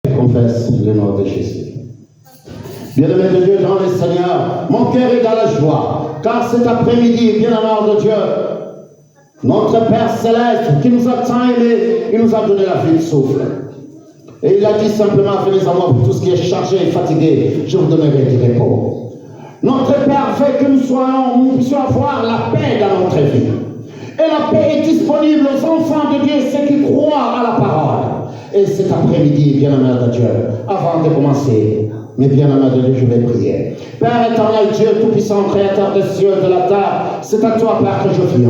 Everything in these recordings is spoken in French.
Confesse le nom de Jésus. Bien-aimé de Dieu dans le Seigneur, mon cœur est dans la joie, car cet après-midi, bien-aimé de Dieu, notre Père Céleste qui nous a tant aimés, il nous a donné la vie de souffle. Et il a dit simplement, venez à moi pour tout ce qui est chargé et fatigué, je vous donnerai du repos. Notre Père fait que nous puissions avoir la paix dans notre vie. Et la paix est disponible aux enfants de Dieu, ceux qui croient à la parole. Et cet après-midi, bien-aimé de Dieu, avant de commencer, mais bien-aimé de Dieu, je vais prier. Père éternel, Dieu tout-puissant, créateur des cieux et de la terre, c'est à toi, Père, que je viens.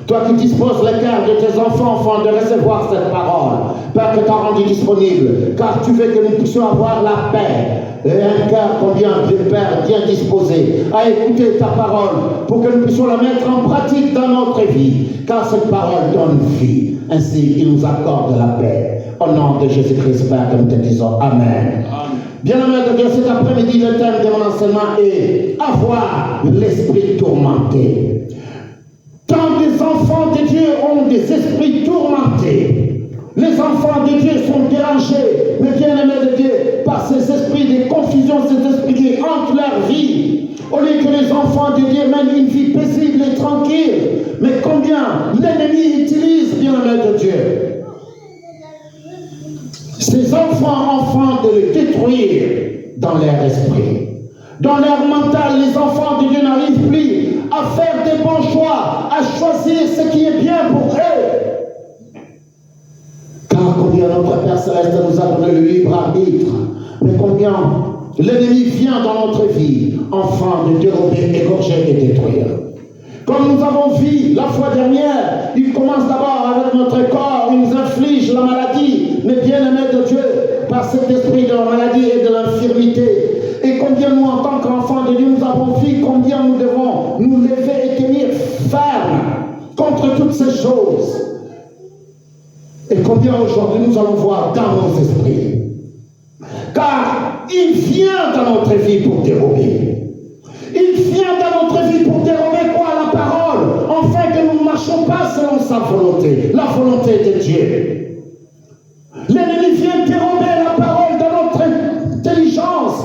Toi qui disposes les cœurs de tes enfants afin de recevoir cette parole. Père, que tu as rendu disponible, car tu veux que nous puissions avoir la paix. Et un cœur combien, Père, bien disposé à écouter ta parole pour que nous puissions la mettre en pratique dans notre vie. Car cette parole donne vie. Ainsi, il nous accorde la paix. Au nom de Jésus-Christ, Père, que nous te disons Amen. Bien-aimé de Dieu, cet après-midi, le thème de mon enseignement est avoir l'esprit tourmenté. Tant des enfants de Dieu ont des esprits tourmentés. Les enfants de Dieu sont dérangés, mais bien-aimés de Dieu, par ces esprits de confusion, ces esprits qui hantent leur vie. Au lieu que les enfants de Dieu mènent une vie paisible et tranquille. Mais combien l'ennemi utilise, bien-aimés de Dieu, ces enfants de les détruire dans leur esprit. Dans leur mental, les enfants de Dieu n'arrivent plus à faire des bons choix, à choisir ce qui est bien pour eux. Car combien notre Père Céleste nous a donné le libre arbitre, mais combien l'ennemi vient dans notre vie, afin de dérober, égorger et détruire. Comme nous avons vu la fois dernière, il commence d'abord avec notre corps, il nous inflige la maladie, mais bien-aimé de Dieu, par cet esprit de la maladie et de l'infirmité. Et combien nous, en tant qu'enfants de Dieu, nous avons vu combien nous devons nous lever et tenir ferme contre toutes ces choses. Et combien aujourd'hui nous allons voir dans nos esprits. Car il vient dans notre vie pour dérober. Il vient dans notre vie pour dérober quoi? La parole, afin que nous ne marchions pas selon sa volonté, la volonté de Dieu. L'ennemi vient dérober la parole dans notre intelligence,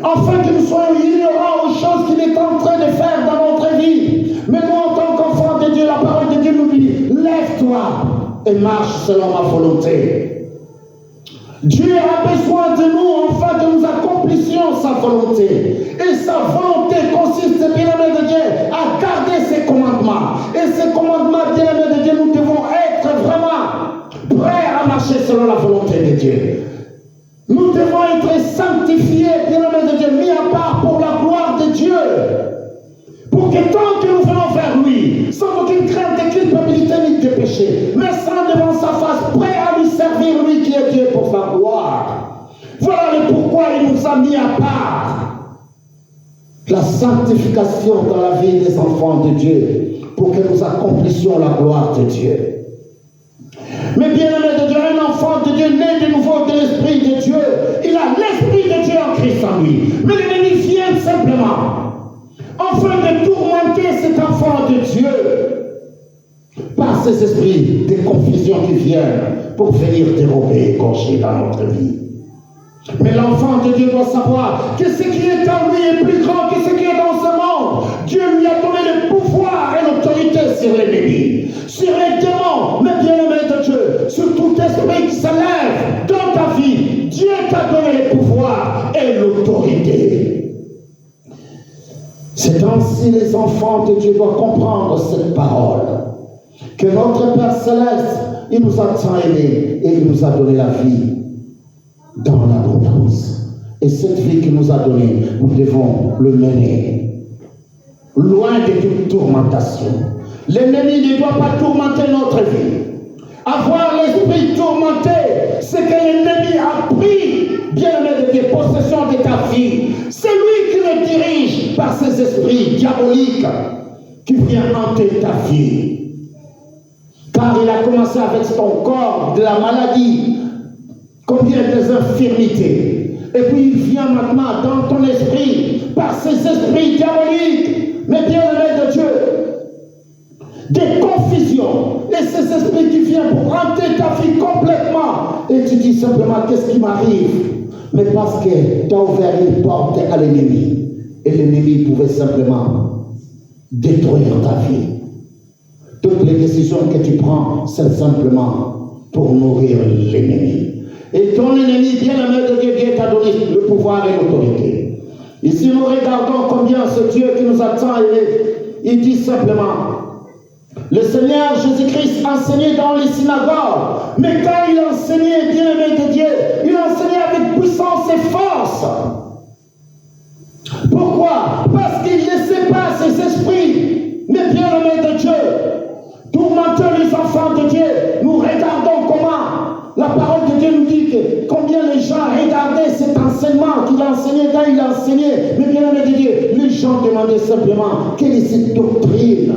afin que nous soyons ignorants aux choses qu'il est en train de faire dans notre vie. Mais nous, en tant qu'enfants de Dieu, la parole de Dieu nous dit, lève-toi et marche selon ma volonté. Dieu a besoin de nous afin que nous accomplissions sa volonté. Et sa volonté consiste, bien-aimé de Dieu, à garder ses commandements. Et ces commandements, bien-aimé de Dieu, nous devons être vraiment prêts à marcher selon la volonté de Dieu. Nous devons être sanctifiés, bien-aimé de Dieu, mis à part pour la gloire de Dieu. Pour que tant que nous venons vers lui, sans aucune crainte de culpabilité ni de péché, mais sans devant sa face, prêt à lui servir, lui qui est Dieu pour sa gloire. Voilà le pourquoi il nous a mis à part. La sanctification dans la vie des enfants de Dieu, pour que nous accomplissions la gloire de Dieu. Mais bien-aimé de Dieu, un enfant de Dieu né de nouveau de l'Esprit de Dieu, il a l'Esprit de Dieu en Christ en lui. Mais l'ennemi vient simplement afin de tourmenter cet enfant de Dieu par ces esprits de confusion qui viennent pour venir dérober et égorger dans notre vie. Mais l'enfant de Dieu doit savoir que ce qui est en lui est plus grand que ce qui est dans ce monde. Dieu lui a donné le pouvoir et l'autorité sur l'ennemi, sur les démons, mais bien-aimé de Dieu, sur tout esprit qui se lève dans ta vie. Dieu t'a donné le pouvoir et l'autorité. C'est ainsi les enfants de Dieu doivent comprendre cette parole. Que notre Père Céleste, il nous a tant aimés et il nous a donné la vie dans l'abondance. Et cette vie qu'il nous a donnée, nous devons le mener loin de toute tourmentation. L'ennemi ne doit pas tourmenter notre vie. Avoir l'esprit tourmenté, c'est que l'ennemi a pris, bien-aimé de Dieu, possession de ta vie. C'est lui qui le dirige par ses esprits diaboliques qui viennent hanter ta vie. Car il a commencé avec ton corps de la maladie, combien des infirmités. Et puis il vient maintenant dans ton esprit par ses esprits diaboliques, mais bien-aimé de Dieu, des confusions. Et ces esprits qui viennent pour hanter ta vie complètement, et tu dis simplement qu'est-ce qui m'arrive, mais parce que tu as ouvert une porte à l'ennemi. Et l'ennemi pouvait simplement détruire ta vie. Toutes les décisions que tu prends, c'est simplement pour nourrir l'ennemi. Et ton ennemi, bien-aimé de Dieu, Dieu t'a donné le pouvoir et l'autorité. Ici, nous regardons combien ce Dieu qui nous a tant aimés, il dit simplement, le Seigneur Jésus-Christ enseignait dans les synagogues, mais quand il enseignait, bien-aimé de Dieu, il enseignait avec puissance et force. Pourquoi? Parce qu'il ne laissait pas ses esprits, mais bien-aimés de Dieu, tourmenter les enfants de Dieu. Nous regardons comment la parole de Dieu nous dit que combien les gens regardaient cet enseignement qu'il enseignait quand il enseignait. Mais bien-aimés de Dieu, les gens demandaient simplement quelle est cette doctrine.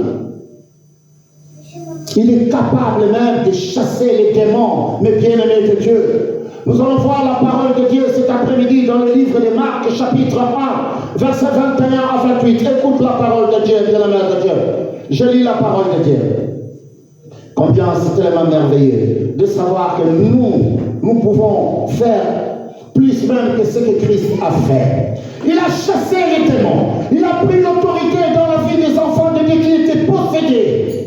Il est capable même de chasser les démons, mais bien-aimés de Dieu. Nous allons voir la parole de Dieu cet après-midi dans le livre de Marc, chapitre 1, versets 21 à 28. Écoute la parole de Dieu, bien-aimé de Dieu. Je lis la parole de Dieu. Combien c'est tellement merveilleux de savoir que nous pouvons faire plus même que ce que Christ a fait. Il a chassé les démons. Il a pris l'autorité dans la vie des enfants de Dieu qui étaient possédés.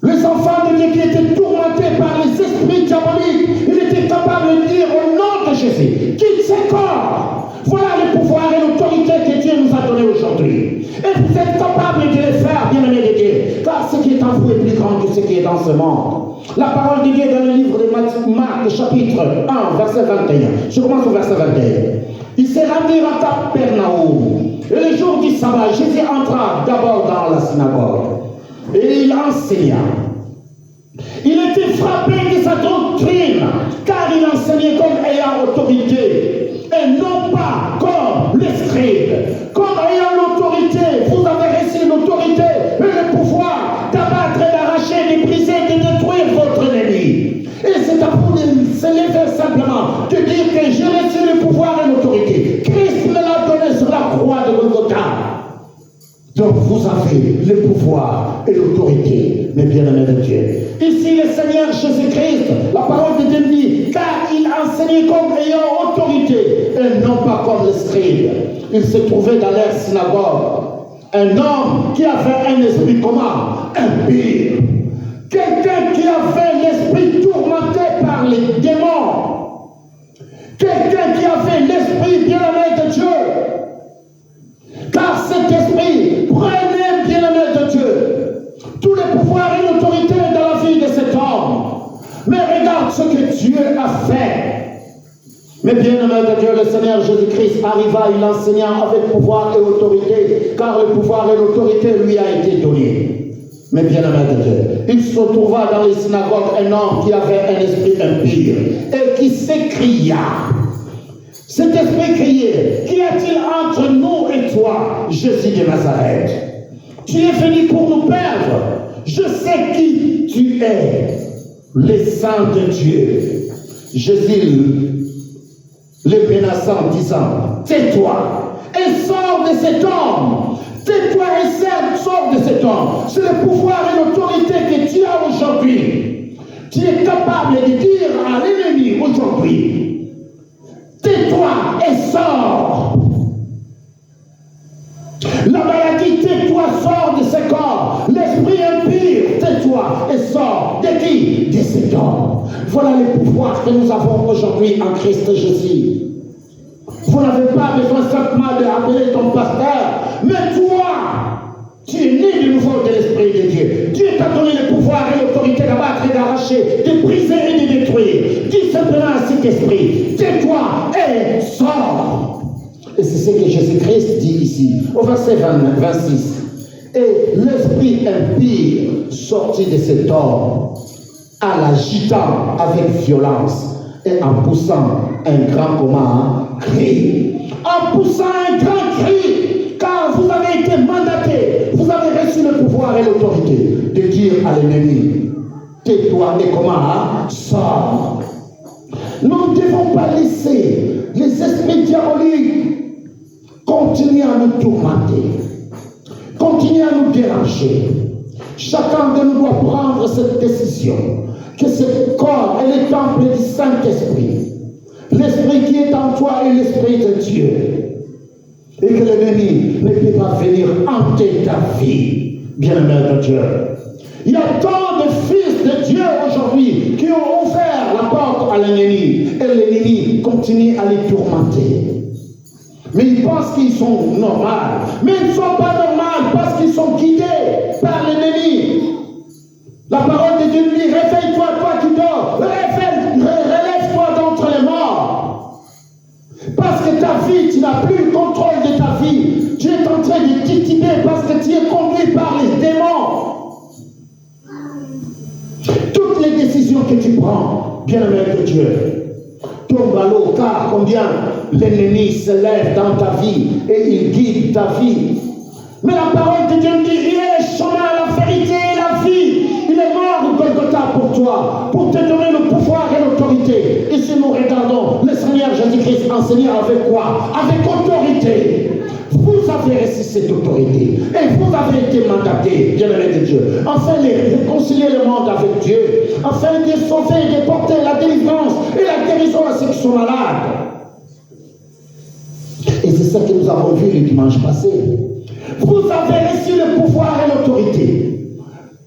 Les enfants de Dieu qui étaient tourmentés par les esprits diaboliques, il était capable de dire au nom de Jésus, quitte ces corps. Voilà le pouvoir et l'autorité que Dieu nous a donné aujourd'hui. Et vous êtes capable de les faire, bien-aimés de Dieu, car ce qui est en vous est plus grand que ce qui est dans ce monde. La parole de Dieu dans le livre de Marc, chapitre 1, verset 21. Je commence au verset 21. Il s'est rendu à Capernaum. Et le jour du sabbat, Jésus entra d'abord dans la synagogue. Et il enseigna. Il était frappé de sa doctrine, car il enseignait comme ayant autorité, et non pas comme les scribes. Comme ayant l'autorité, vous avez reçu l'autorité et le pouvoir d'abattre, d'arracher, de briser, de détruire votre ennemi. Et c'est à vous de se lever simplement, de dire que j'ai reçu le pouvoir et l'autorité. Christ me l'a donné sur la croix de Golgotha. Donc vous avez le pouvoir et l'autorité, mes bien-aimés de Dieu. Ici le Seigneur Jésus-Christ, la parole de Dieu dit, car il enseignait comme ayant autorité, et non pas comme les scribes. Il se trouvait dans leur synagogue un homme qui avait un esprit comment? Impur. Quelqu'un qui avait l'esprit tourmenté par les démons. Quelqu'un qui avait l'esprit bien-aimé de Dieu. Car cet esprit prenait, bien-aimé de Dieu, tout le pouvoir et l'autorité dans la vie de cet homme. Mais regarde ce que Dieu a fait. Mais bien-aimé de Dieu, le Seigneur Jésus-Christ arriva, il enseigna avec pouvoir et autorité, car le pouvoir et l'autorité lui a été donné. Mais bien-aimé de Dieu, il se trouva dans les synagogues un homme qui avait un esprit impur et qui s'écria. Cet esprit criait, qu'y a-t-il entre nous et toi, Jésus de Nazareth? Tu es venu pour nous perdre. Je sais qui tu es, le Saint de Dieu. Jésus le menaçant, disant, tais-toi et sors de cet homme. Tais-toi et sors de cet homme. C'est le pouvoir et l'autorité que tu as aujourd'hui. Tu es capable de dire à l'ennemi aujourd'hui, tais-toi et sors. La maladie, tais-toi, sors de ce corps. L'esprit impur, tais-toi et sors. De qui? De cet homme. Voilà le pouvoir que nous avons aujourd'hui en Christ Jésus. Vous n'avez pas besoin simplement de rappeler ton pasteur, mais toi, tu es né de nouveau de l'Esprit de Dieu. Dieu t'a donné le pouvoir et l'autorité d'abattre et d'arracher, de briser et de détruire. Dis simplement à cet esprit, tais-toi et sors. Et c'est ce que Jésus-Christ dit ici, au verset 26. Et l'esprit impur sortit de cet homme, en l'agitant avec violence et en poussant un grand cri. En poussant un grand cri, car vous avez été mandaté, vous avez reçu le pouvoir et l'autorité de dire à l'ennemi, tais-toi et sors. Nous ne devons pas laisser les esprits diaboliques continuer à nous tourmenter, continuer à nous déranger. Chacun de nous doit prendre cette décision que ce corps est le temple du Saint-Esprit. L'Esprit qui est en toi est l'Esprit de Dieu. Et que l'ennemi ne peut pas venir hanter ta vie, bien-aimé de Dieu. Il y a tant de fils de Dieu aujourd'hui qui ont ouvert la porte à l'ennemi. Et l'ennemi continue à les tourmenter. Mais ils pensent qu'ils sont normaux. Mais ils ne sont pas normaux parce qu'ils sont guidés par l'ennemi. La parole de Dieu nous dit, réveille-toi, toi qui dors. Relève-toi d'entre les morts. Parce que ta vie, tu n'as plus le contrôle de ta vie. Tu es en train de tituber parce que tu es conduit par les démons. Toutes les décisions que tu prends, bien-aimé de Dieu, tombe à l'eau, car combien l'ennemi se lève dans ta vie et il guide ta vie. Mais la parole de Dieu dit, il est le chemin, la vérité et la vie. Il est mort au Golgotha pour toi, pour te donner le pouvoir et l'autorité. Et si nous regardons le Seigneur Jésus-Christ enseigner avec quoi? Avec autorité. Vous avez reçu cette autorité et vous avez été mandaté, bien-aimé de Dieu, afin de réconcilier le monde avec Dieu, afin de sauver, de porter la délivrance et la guérison à ceux qui sont malades. Et c'est ça que nous avons vu le dimanche passé. Vous avez reçu le pouvoir et l'autorité.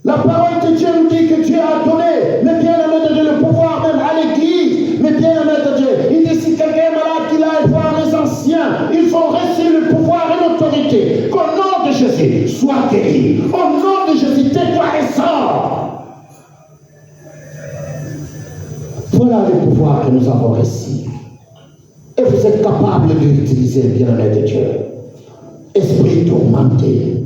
La parole de Dieu nous dit que Dieu a donné, mais bien-aimé de Dieu, le pouvoir même à l'église. Mais bien-aimé de Dieu, il dit si quelqu'un est malade, qu'il aille voir les anciens. Ils ont reçu le pouvoir et l'autorité. Qu'au nom de Jésus, sois guéri. Au nom de Jésus, tais-toi et sors. Voilà le pouvoir que nous avons reçu. Et vous êtes capable de l'utiliser, bien-aimé de Dieu. Esprit tourmenté.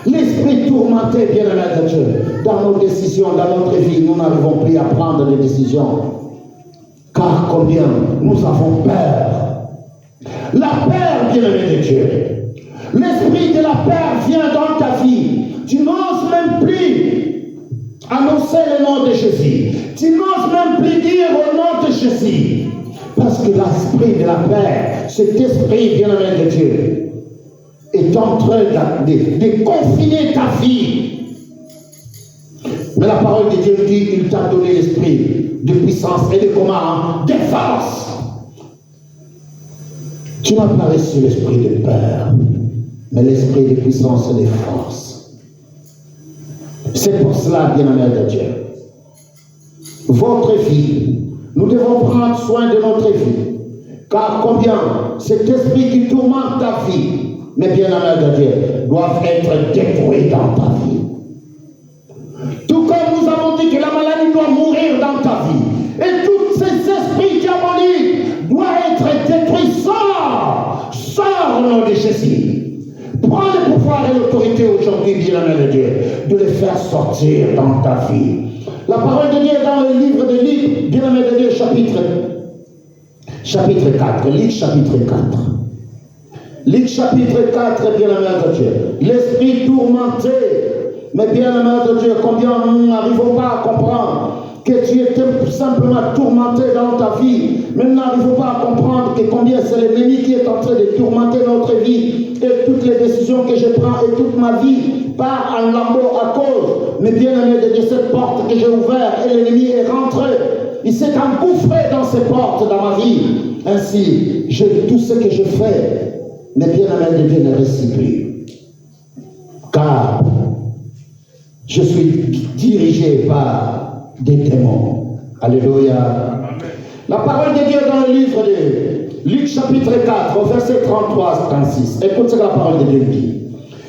L'esprit tourmenté, bien-aimé de Dieu. Dans nos décisions, dans notre vie, nous n'arrivons plus à prendre des décisions. Car combien nous avons peur. La peur, bien-aimé de Dieu. L'esprit de la peur vient dans ta vie. Tu n'oses même plus annoncer le nom de Jésus. Tu n'oses même plus dire au nom de Jésus. Parce que l'esprit de la peur, cet esprit, bien-aimé de Dieu, est en train de confiner ta vie. Mais la parole de Dieu dit, il t'a donné l'esprit de puissance et de comment? De force. Tu n'as pas reçu l'esprit de peur, mais l'esprit de puissance et de force. C'est pour cela, bien-aimé de Dieu, votre vie, nous devons prendre soin de notre vie. Car combien cet esprit qui tourmente ta vie, mais bien-aimé de Dieu, doivent être détruits dans ta vie. Tout comme nous avons dit que la maladie doit mourir dans ta vie. Et tous ces esprits diaboliques doivent être détruits. Sors! Sors au nom de Jésus. Prends le pouvoir et l'autorité aujourd'hui, bien-aimé de Dieu, de les faire sortir dans ta vie. La parole de Dieu est dans le livre de Luc, bien-aimé de Dieu, chapitre 4. Luc chapitre 4. Luc chapitre 4, bien-aimé de Dieu. L'esprit tourmenté. Mais bien-aimé de Dieu, combien nous n'arrivons pas à comprendre que tu étais simplement tourmenté dans ta vie. Mais nous n'arrivons pas à comprendre que combien c'est l'ennemi qui est en train de tourmenter notre vie. Et toutes les décisions que je prends et toute ma vie part en lambeaux à cause. Mais bien-aimé de Dieu, cette porte que j'ai ouverte et l'ennemi est rentré. Il s'est engouffré dans ces portes dans ma vie. Ainsi, tout ce que je fais, mais bien-aimé de Dieu, ne réussit plus. Car je suis dirigé par des démons. Alléluia. La parole de Dieu dans le livre de Luc chapitre 4, au verset 33-36. Écoute ce que la parole de Dieu dit.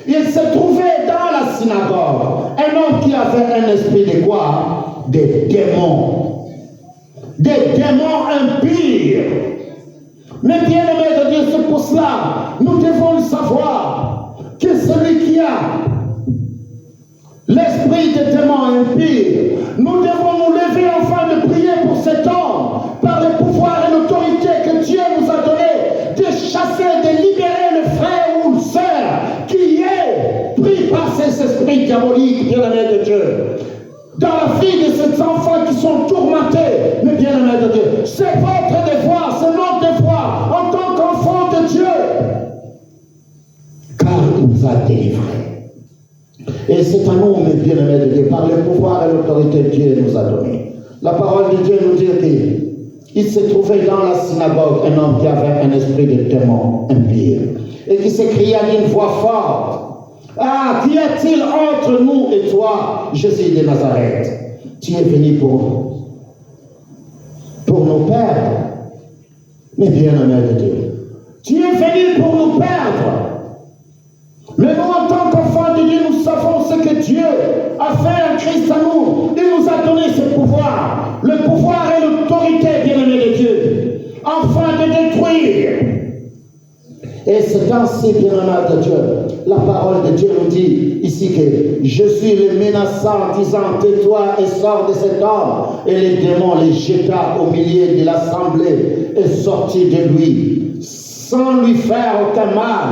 Il se trouvait dans la synagogue un homme qui avait un esprit de quoi? Des démons. Des démons impurs. Mais bien aimé de Dieu, c'est pour cela, nous devons le savoir, que celui qui a l'esprit des démons impurs, nous devons nous lever afin de prier pour cet homme, par le pouvoir et l'autorité que Dieu nous a donné, de chasser, de libérer le frère ou une sœur qui est pris par ces esprits diaboliques, bien aimé de Dieu. Dans la vie de ces enfants qui sont tourmentés, mais bien aimé de Dieu, c'est votre devoir, c'est notre devoir en tant qu'enfant de Dieu. Car il nous a délivrés. Et c'est à nous, mes bien-aimés de Dieu, par le pouvoir et l'autorité que Dieu nous a donné. La parole de Dieu nous dit qu'il s'est trouvé dans la synagogue un homme qui avait un esprit de démon impur et qui s'écria d'une voix forte: Ah, qu'y a-t-il entre nous et toi, Jésus de Nazareth? Tu es venu pour nous perdre. Mais bien-aimé de Dieu, tu es venu pour nous perdre. Mais nous, en tant qu'enfants de Dieu, nous savons ce que Dieu a fait en Christ à nous. Il nous a donné ce pouvoir. Le pouvoir et l'autorité, bien-aimé de Dieu, afin de détruire. Et c'est ainsi, bien-aimé de Dieu, la parole de Dieu nous dit ici que Jésus le menaça en disant: Tais-toi et sors de cet homme. Et les démons les jeta au milieu de l'assemblée et sortit de lui, sans lui faire aucun mal.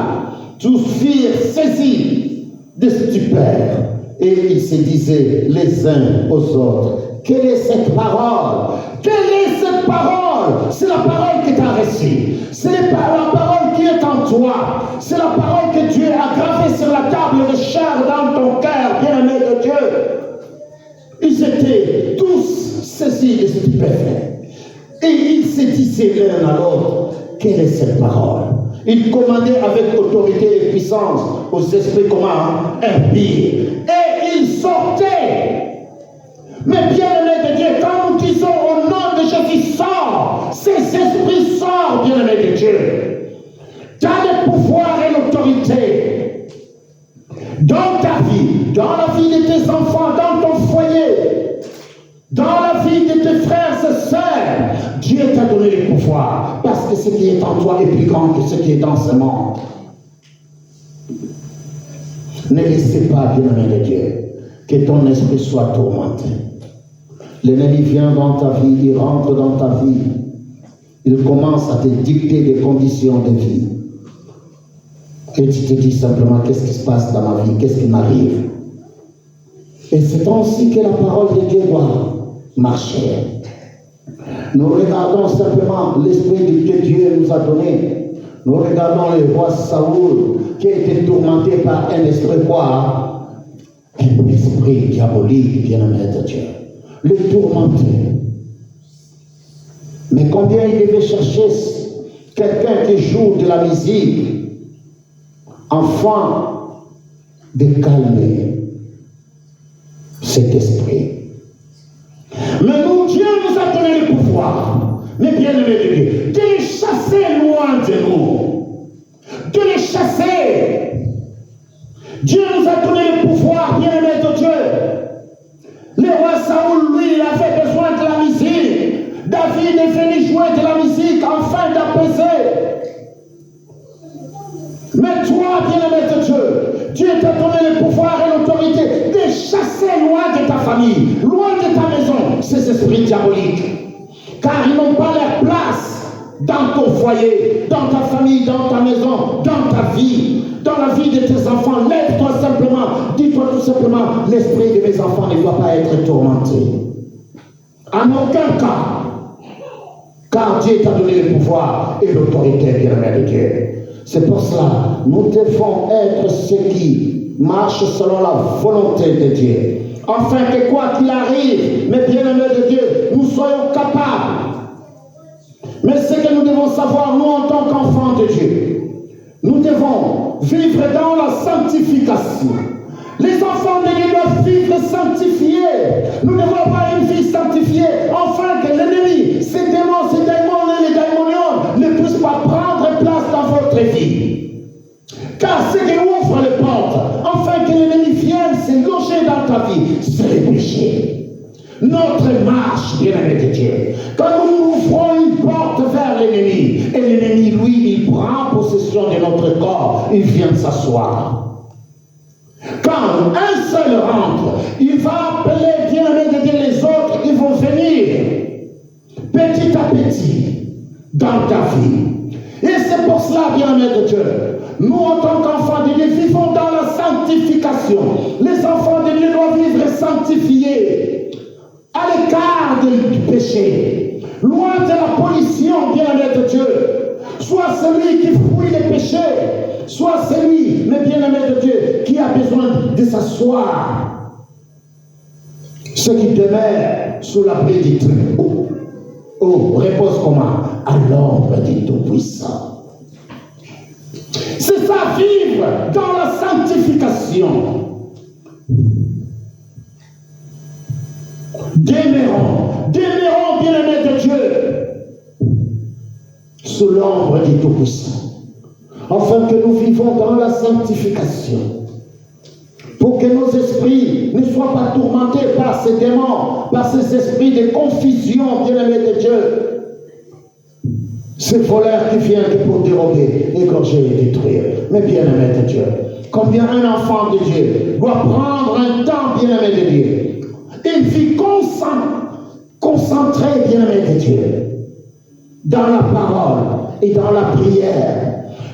Tous furent saisis de stupeur et ils se disaient les uns aux autres: Quelle est cette parole? Quelle est cette parole? C'est la parole que tu as reçue. C'est la parole qui est en toi. C'est la parole que Dieu a gravée sur la table de chair dans ton cœur, bien-aimé de Dieu. Ils étaient tous saisis de stupéfaits. Et ils se disaient l'un à l'autre: Quelle est cette parole? Ils commandaient avec autorité et puissance aux esprits communs impies. Et ils sortaient. Mais bien-aimé de Dieu, quand nous disons au nom de Jésus, sors, ces esprits sortent, bien-aimé de Dieu. Tu as le pouvoir et l'autorité dans ta vie, dans la vie de tes enfants, dans ton foyer, dans la vie de tes frères et sœurs. Dieu t'a donné le pouvoir, parce que ce qui est en toi est plus grand que ce qui est dans ce monde. Ne laissez pas, bien-aimé de Dieu, que ton esprit soit tourmenté. L'ennemi vient dans ta vie, il rentre dans ta vie, il commence à te dicter des conditions de vie. Et tu te dis simplement: qu'est-ce qui se passe dans ma vie? Qu'est-ce qui m'arrive? Et c'est ainsi que la parole de Dieu doit marcher. Nous regardons simplement l'esprit que Dieu nous a donné. Nous regardons le roi Saoul qui a été tourmenté par un esprit quoi? Un esprit diabolique, bien-aimé de Dieu. Le tourmenter. Mais combien il devait chercher quelqu'un qui joue de la musique afin de calmer cet esprit. Mais nous, Dieu nous a donné le pouvoir, mais bien aimé de Dieu, de les chasser loin de nous. De les chasser. Dieu nous a donné le pouvoir, bien aimé de Dieu. Le roi Saoul, lui, il avait besoin de la musique. David est venu jouer de la musique afin d'apaiser. Mais toi, bien-aimé de Dieu, Dieu t'a donné le pouvoir et l'autorité de chasser loin de ta famille, loin de ta maison, ces esprits diaboliques. Car ils n'ont pas leur place dans ton foyer, dans ta famille, dans ta maison, dans ta vie, dans la vie de tes enfants. Lève-toi simplement, dis-toi tout simplement: l'esprit de mes enfants ne doit pas être tourmenté. En aucun cas. Car Dieu t'a donné le pouvoir et l'autorité, bien-aimé de Dieu. C'est pour cela, nous devons être ceux qui marchent selon la volonté de Dieu. Afin que quoi qu'il arrive, mes bien-aimés de Dieu, nous soyons capables. Mais ce que nous devons savoir, nous en tant qu'enfants de Dieu, nous devons vivre dans la sanctification. Les enfants de Dieu doivent vivre sanctifiés. Nous devons avoir une vie sanctifiée, afin que l'ennemi, ces démons et les daimonions ne puissent pas prendre place dans votre vie. Car ce qui ouvre les portes, afin que l'ennemi vienne se loger dans ta vie, c'est le péché. Notre marche, bien-aimé de Dieu, quand nous ouvrons une porte vers l'ennemi, et l'ennemi, lui, il prend possession de notre corps, il vient s'asseoir. Quand un seul rentre, il va appeler, bien-aimé de Dieu, les autres, ils vont venir petit à petit dans ta vie. Et c'est pour cela, bien-aimé de Dieu, nous en tant qu'enfants de Dieu, vivons dans la sanctification. Les enfants de Dieu doivent vivre sanctifiés, à l'écart du péché, loin de la pollution, bien-aimé de Dieu. Soit celui qui fouille les péchés, soit celui, mais bien-aimé de Dieu, qui a besoin de s'asseoir Ceux qui demeurent sous l'abri du Très-Haut. Repose comment? À l'ombre du Tout-Puissant. C'est ça, vivre dans la sanctification. Demeurons, bien-aimés de Dieu, sous l'ombre du Tout-Puissant, afin que nous vivons dans la sanctification, pour que nos esprits ne soient pas tourmentés par ces démons, par ces esprits de confusion, bien-aimés de Dieu, ces voleurs qui viennent pour dérober, égorger et détruire. Mais bien-aimés de Dieu, combien un enfant de Dieu doit prendre un temps, bien-aimé de Dieu, une vie concentrée, bien-aimé de Dieu, dans la parole et dans la prière,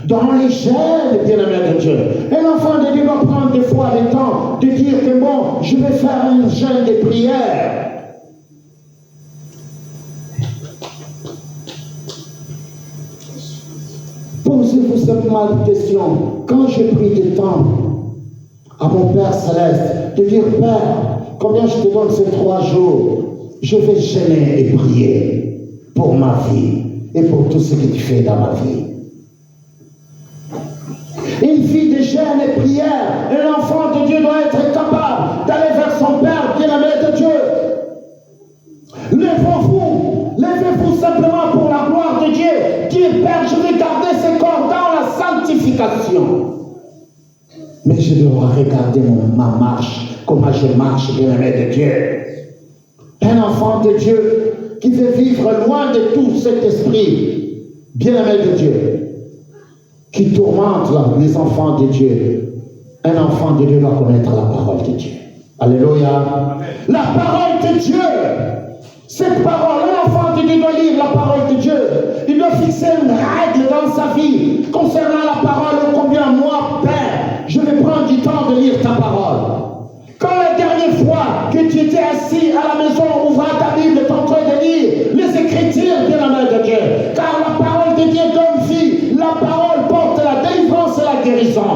dans les jeûnes, bien-aimé de Dieu. Un enfant de Dieu doit prendre des fois le temps de dire que bon, je vais faire un jeûne de prière. Posez-vous simplement la question, quand je prie du temps à mon Père Céleste, de dire, Père, combien je te donne ces 3 jours, je vais jeûner et prier pour ma vie et pour tout ce que tu fais dans ma vie. Une vie de jeûne et prière, un enfant de Dieu doit être capable d'aller vers son Père bien-aimé de Dieu. Levez-vous simplement pour la gloire de Dieu. Dieu Père, je vais garder ce corps dans la sanctification. Mais je dois regarder ma marche, comment je marche, bien-aimé de Dieu. Un enfant de Dieu qui veut vivre loin de tout cet esprit, bien-aimé de Dieu, qui tourmente les enfants de Dieu. Un enfant de Dieu doit connaître la parole de Dieu. Alléluia. La parole de Dieu. Cette parole, un enfant de Dieu doit lire la parole de Dieu. Il doit fixer une règle dans sa vie concernant la parole. Combien moi, Père, je vais prendre du temps de lire ta parole. Quand la dernière fois que tu étais assis à la maison, ouvra ta Bible, tu es en train de lire les Écritures de la main de Dieu. Car la parole de Dieu donne vie. La parole porte la délivrance et la guérison.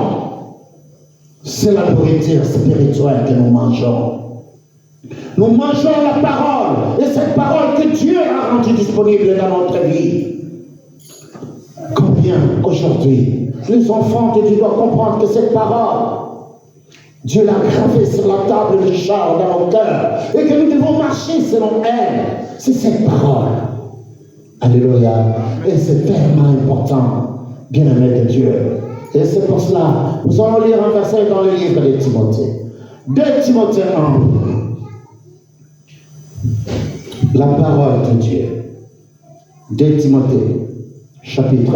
C'est la nourriture spirituelle que nous mangeons. Nous mangeons la parole, et cette parole que Dieu a rendue disponible dans notre vie. Combien aujourd'hui, les enfants de Dieu doivent comprendre que cette parole, Dieu l'a gravée sur la table de char dans nos cœurs, et que nous devons marcher selon elle. C'est cette parole. Alléluia. Et c'est tellement important, bien-aimé de Dieu. Et c'est pour cela, nous allons lire un verset dans le livre de Timothée. 2 Timothée 1. La parole de Dieu. 2 Timothée, chapitre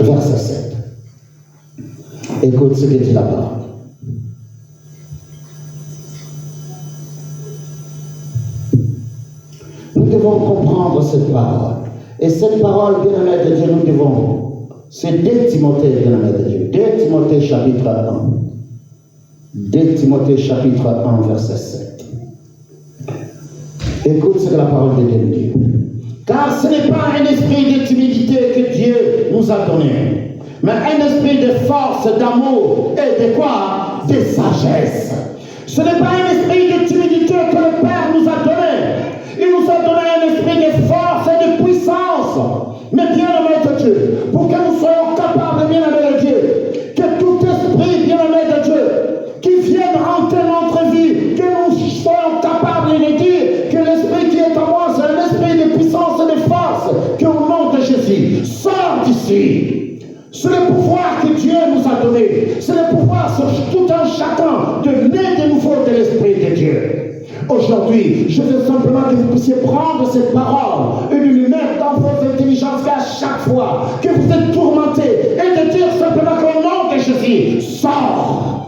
1, verset 7. Écoute ce que dit la parole. Nous devons comprendre cette parole. Et cette parole, bien-aimé de Dieu, nous devons. C'est 2 Timothée, bien-aimé de Dieu. 2 Timothée, chapitre 1. 2 Timothée, chapitre 1, verset 7. Écoute ce que la parole de Dieu dit. Car ce n'est pas un esprit de timidité que Dieu nous a donné, mais un esprit de force, d'amour et de quoi? De sagesse. Ce n'est pas un esprit de timidité que le Père nous a donné. Il nous a donné un esprit de force et de puissance. Mais bien-aimé de Dieu, pour que nous soyons capables, bien-aimé de Dieu, que tout esprit, bien-aimé de Dieu, qui vienne hanter notre vie, que nous soyons capables de dire que l'esprit qui est en moi, c'est l'esprit de puissance et de force, qu'au nom de Jésus, sort d'ici. C'est le pouvoir que Dieu nous a donné. C'est le pouvoir sur tout un chacun de naître de nouveau de l'esprit de Dieu. Aujourd'hui, je veux simplement que vous puissiez prendre cette parole et de lui mettre dans votre intelligence qu'à chaque fois que vous êtes tourmenté et de dire simplement qu'au nom de Jésus, sort.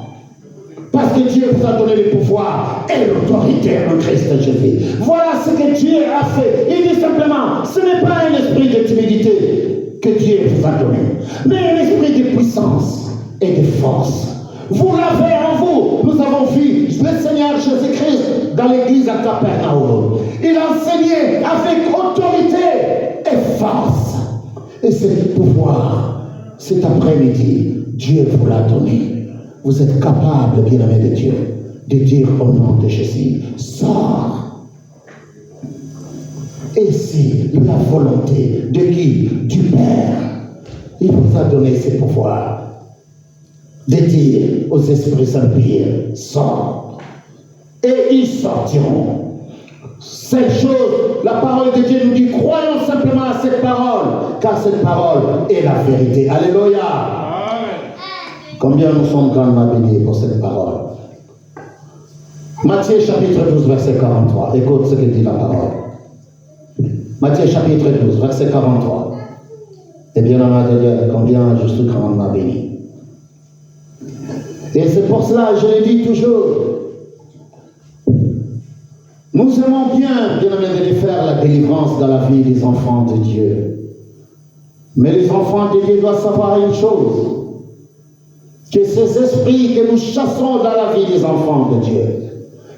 Parce que Dieu vous a donné le pouvoir et l'autorité en Christ Jésus. Voilà ce que Dieu a fait. Il dit simplement, ce n'est pas un esprit de timidité que Dieu vous a donné, mais un esprit de puissance et de force. Vous l'avez en vous. Nous avons vu le Seigneur Jésus-Christ dans l'église à Capernaum. Il enseignait avec autorité et force. Et ce pouvoir, cet après-midi, Dieu vous l'a donné. Vous êtes capable, bien-aimé de Dieu, de dire au nom de Jésus, sors. Et c'est la volonté de qui? Du Père. Il vous a donné ce pouvoir de dire aux esprits impies, sors. Et ils sortiront. Cette chose, la parole de Dieu nous dit, croyons simplement à cette parole, car cette parole est la vérité. Alléluia. Amen. Combien nous sommes grandement bénis pour cette parole. Matthieu chapitre 12, verset 43. Écoute ce que dit la parole. Matthieu chapitre 12, verset 43. Et bien, combien je suis grandement béni. Et c'est pour cela, je le dis toujours, nous aimons bien aimés, de faire la délivrance dans la vie des enfants de Dieu. Mais les enfants de Dieu doivent savoir une chose, que ces esprits que nous chassons dans la vie des enfants de Dieu,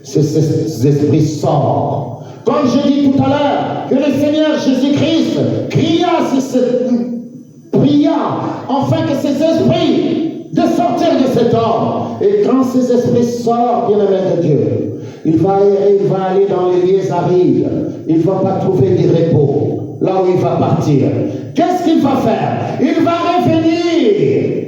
ces esprits sortent. Comme je dis tout à l'heure, que le Seigneur Jésus-Christ pria afin que ces esprits de sortir de cet homme. Et quand ces esprits sortent, bien-aimés de Dieu, il va aller dans les lieux arides. Il ne va pas trouver du repos là où il va partir. Qu'est-ce qu'il va faire? Il va revenir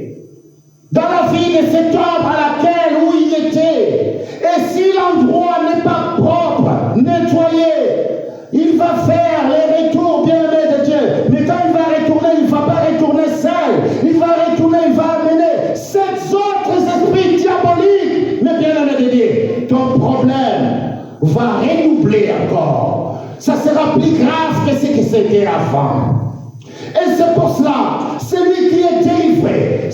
dans la vie de cet homme à laquelle où il était. Et si l'endroit n'est pas propre, nettoyé, il va faire les retours bien-aimés de Dieu. Mais quand il va retourner, il ne va pas retourner seul. Il va retourner, il va amener 7 autres esprits diaboliques. Mais bien-aimés de Dieu, ton problème va redoubler encore. Ça sera plus grave que ce que c'était avant. Et c'est pour cela, celui qui est délivré,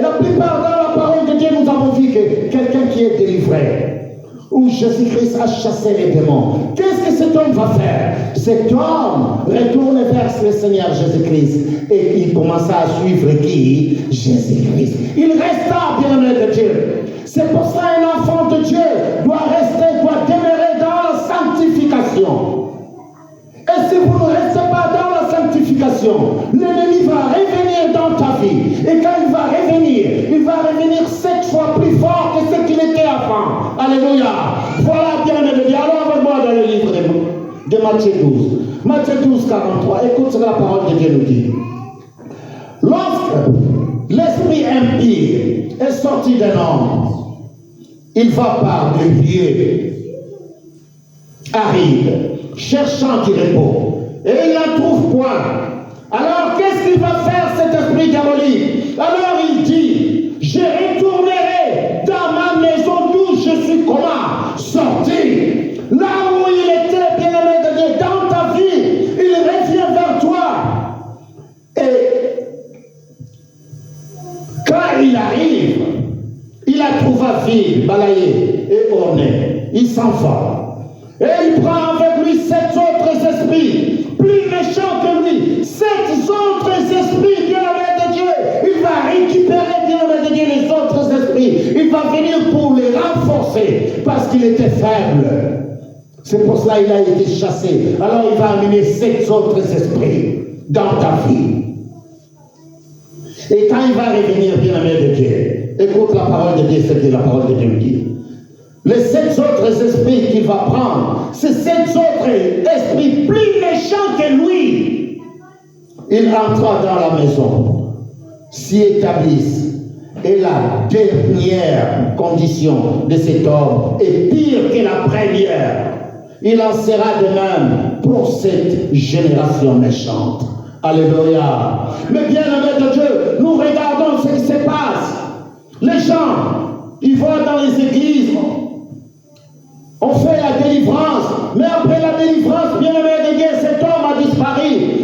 la plupart dans la parole de Dieu, nous avons vu que quelqu'un qui est délivré, où Jésus-Christ a chassé les démons, qu'est-ce que cet homme va faire? Cet homme retourne vers le Seigneur Jésus-Christ et il commença à suivre qui? Jésus-Christ. Il resta bien-aimé de Dieu. C'est pour ça qu'un enfant de Dieu doit demeurer dans la sanctification. Et si vous ne restez pas dans la sanctification, l'ennemi va revenir dans ta vie. Et quand il va revenir 7 fois plus fort que ce qu'il était avant. Alléluia. Voilà bien aimé. Alors avec moi dans le livre de Matthieu 12. Matthieu 12, 43. Écoute ce que la parole de Dieu nous dit. Lorsque l'esprit impie est sorti d'un homme, il va par des lieux arides, cherchant du repos, et il n'en trouve point. Alors qu'est-ce qu'il va faire cet esprit diabolique? Alors il dit, je retournerai dans ma maison d'où je suis comment sorti. Là où il était, bien-aimé de Dieu, dans ta vie, il revient vers toi. Et quand il arrive, il la trouva vide, balayée et ornée. Il s'en va. Et il prend avec lui 7 autres esprits, plus méchants que lui. 7 autres esprits, bien-aimés de Dieu. Il va récupérer, bien-aimés de Dieu, les autres esprits. Il va venir pour les renforcer, parce qu'il était faible. C'est pour cela qu'il a été chassé. Alors il va amener 7 autres esprits dans ta vie. Et quand il va revenir, bien-aimé de Dieu, écoute la parole de Dieu, ce que la parole de Dieu dit. Les 7 autres esprits qu'il va prendre, ces 7 autres esprits plus méchants que lui, il entra dans la maison, s'y établissent. Et la dernière condition de cet homme est pire que la première. Il en sera de même pour cette génération méchante. Alléluia. Mais bien aimé de Dieu, nous regardons ce qui se passe. Les gens, ils vont dans les églises. On fait la délivrance.